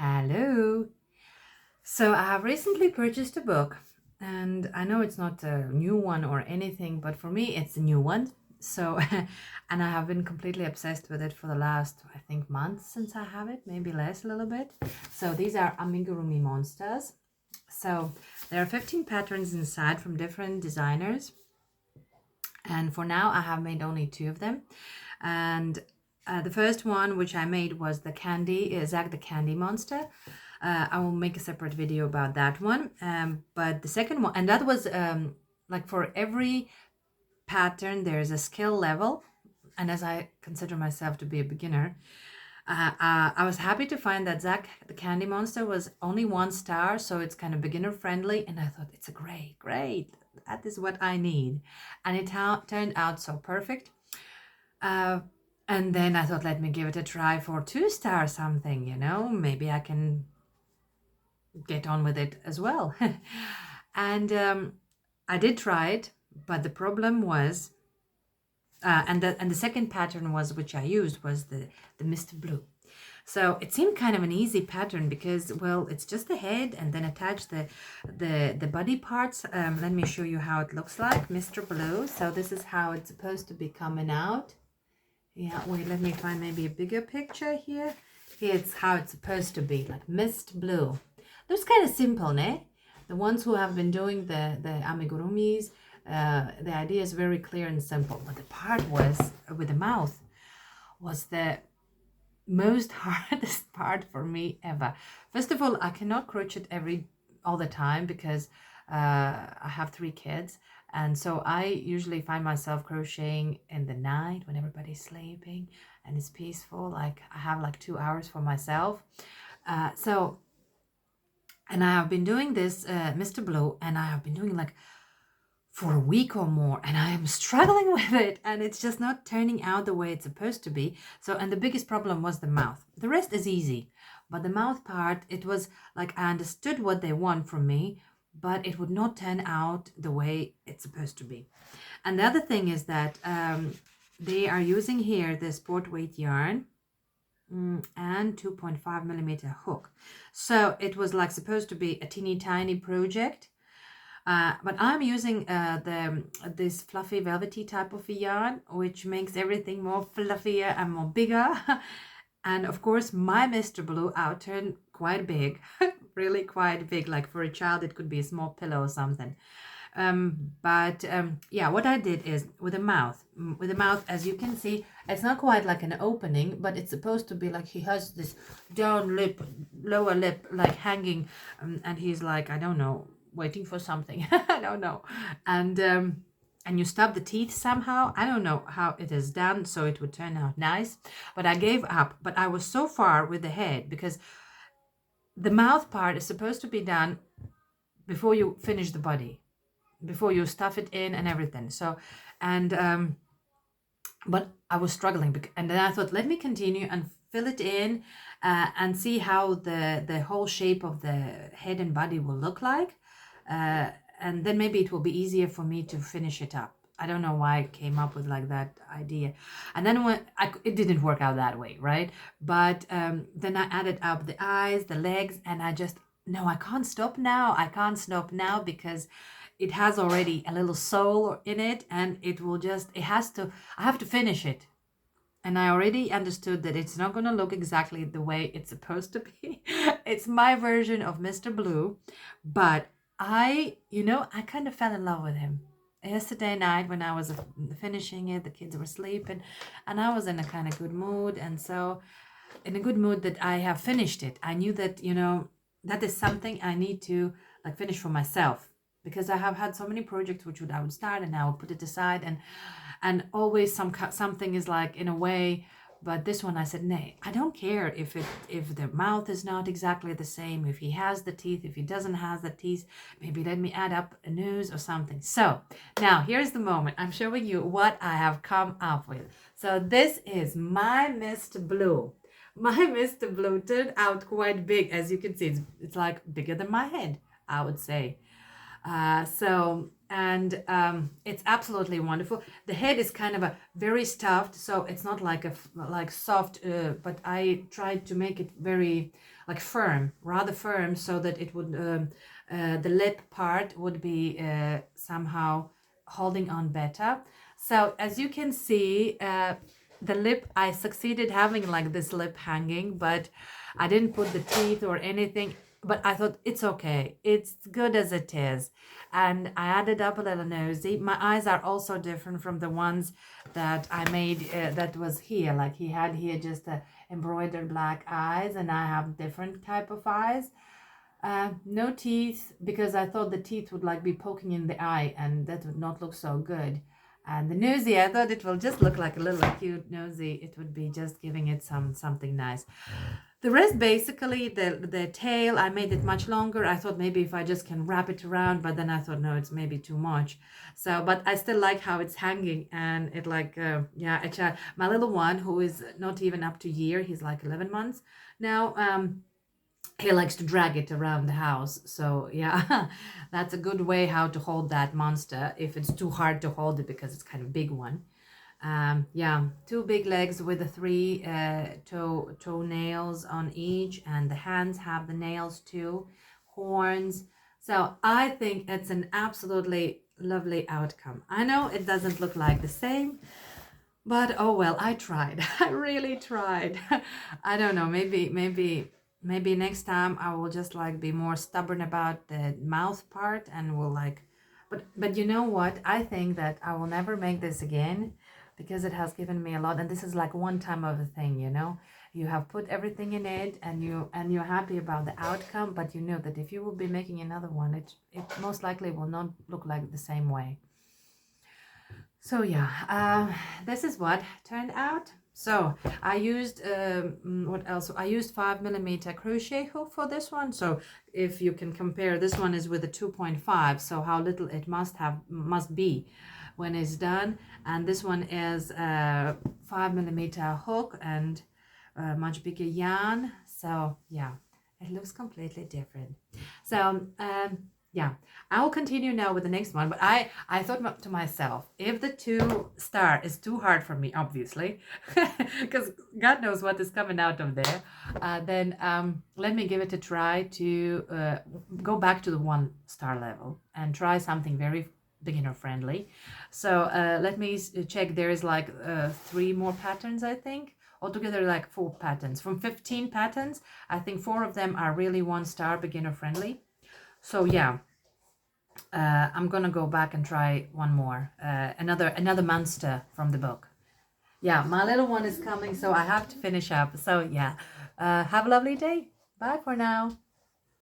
Hello. So I have recently purchased a book, and I know it's not a new one or anything, but for me it's a new one. So, and I have been completely obsessed with it for the last, I think, month since I have it, maybe less a little bit. So these are Amigurumi monsters. So there are 15 patterns inside from different designers, and for now I have made only two of them. And the first one which I made was the candy, Zack the Candy Monster. I will make a separate video about that one. But the second one, and that was like for every pattern, there's a skill level. And as I consider myself to be a beginner, I was happy to find that Zack the Candy Monster was only 1 star, so it's kind of beginner friendly. And I thought it's a great. That is what I need. And it turned out so perfect. And then I thought, let me give it a try for 2 star something, maybe I can get on with it as well. And I did try it, but the problem was, and the second pattern was which I used was the Mr. Blue. So it seemed kind of an easy pattern because, well, it's just the head and then attach the body parts. Let me show you how it looks like, Mr. Blue. So this is how it's supposed to be coming out. Yeah, wait, let me find maybe a bigger picture here. Here's how it's supposed to be, like Mist Blue. Looks kind of simple, ne? The ones who have been doing the amigurumis, the idea is very clear and simple. But the part was, with the mouth, was the most hardest part for me ever. First of all, I cannot crochet all the time because I have 3 kids. And so I usually find myself crocheting in the night when everybody's sleeping and it's peaceful. Like I have like 2 hours for myself. And I have been doing this Mr. Blue, and I have been doing like for a week or more, and I am struggling with it, and it's just not turning out the way it's supposed to be. So, and the biggest problem was the mouth. The rest is easy, but the mouth part, it was like I understood what they want from me, but it would not turn out the way it's supposed to be. And the other thing is that they are using here the sport weight yarn and 2.5 millimeter hook. So it was like supposed to be a teeny tiny project. But I'm using this fluffy velvety type of yarn, which makes everything more fluffier and more bigger. And of course, my Mr. Blue outturned quite big, really quite big. Like for a child, it could be a small pillow or something. Yeah, what I did is with the mouth, as you can see, it's not quite like an opening, but it's supposed to be like he has this down lip, lower lip, like hanging, and he's like, I don't know, waiting for something. I don't know. And you stub the teeth somehow. I don't know how it is done, so it would turn out nice. But I gave up. But I was so far with the head because the mouth part is supposed to be done before you finish the body, before you stuff it in and everything. So, and but I was struggling, and then I thought, let me continue and fill it in and see how the whole shape of the head and body will look like. And then maybe it will be easier for me to finish it up. I don't know why I came up with like that idea. And then it didn't work out that way, right? But then I added up the eyes, the legs, and no, I can't stop now. I can't stop now because it has already a little soul in it, and I have to finish it. And I already understood that it's not going to look exactly the way it's supposed to be. It's my version of Mr. Blue, but I kind of fell in love with him. Yesterday night when I was finishing it, the kids were sleeping, and I was in a kind of good mood. And so in a good mood that I have finished it. I knew that, that is something I need to like finish for myself, because I have had so many projects I would start and I would put it aside, and always something is like in a way. But this one I said, nay, I don't care if the mouth is not exactly the same, if he has the teeth, if he doesn't have the teeth, maybe let me add up a nose or something. So now here's the moment. I'm showing you what I have come up with. So this is my Mr. Blue. My Mr. Blue turned out quite big. As you can see, it's like bigger than my head, I would say. So and it's absolutely wonderful. The head is kind of a very stuffed, so it's not like like soft, but I tried to make it very like firm, rather firm, so that it would the lip part would be somehow holding on better. So as you can see, the lip, I succeeded having like this lip hanging, but I didn't put the teeth or anything. But I thought it's okay, it's good as it is. And I added up a little nosy. My eyes are also different from the ones that I made that was here. Like he had here just embroidered black eyes, and I have different type of eyes. No teeth, because I thought the teeth would like be poking in the eye, and that would not look so good. And the nosy, I thought it will just look like a little cute nosy. It would be just giving it something nice. The rest, basically, the tail, I made it much longer. I thought maybe if I just can wrap it around, but then I thought, no, it's maybe too much. So, but I still like how it's hanging, and it like, yeah, actually, my little one, who is not even up to a year, he's like 11 months now, he likes to drag it around the house. So yeah, that's a good way how to hold that monster if it's too hard to hold it, because it's kind of a big one. Yeah, two big legs with the three toenails on each, and the hands have the nails too, horns. So I think it's an absolutely lovely outcome. I know it doesn't look like the same, but oh well, I tried. I really tried. I don't know, maybe next time I will just like be more stubborn about the mouth part, and will like, but you know what? I think that I will never make this again, because it has given me a lot, and this is like one time of a thing, you know. You have put everything in it, and you're happy about the outcome, but you know that if you will be making another one, it most likely will not look like the same way. So yeah, this is what turned out. So I used what else? I used 5mm crochet hook for this one. So if you can compare, this one is with a 2.5. So how little it must be when it's done. And this one is a 5mm hook and much bigger yarn. So yeah, it looks completely different. So yeah, I will continue now with the next one, but I thought to myself, if the 2 star is too hard for me, obviously, because God knows what is coming out of there, then let me give it a try to go back to the 1 star level and try something very beginner friendly. So let me check. There is like 3 more patterns, I think. Altogether, like 4 patterns. From 15 patterns, I think 4 of them are really 1 star beginner friendly. So yeah, I'm gonna go back and try one more, another monster from the book. Yeah, my little one is coming, so I have to finish up. So yeah, have a lovely day. Bye for now.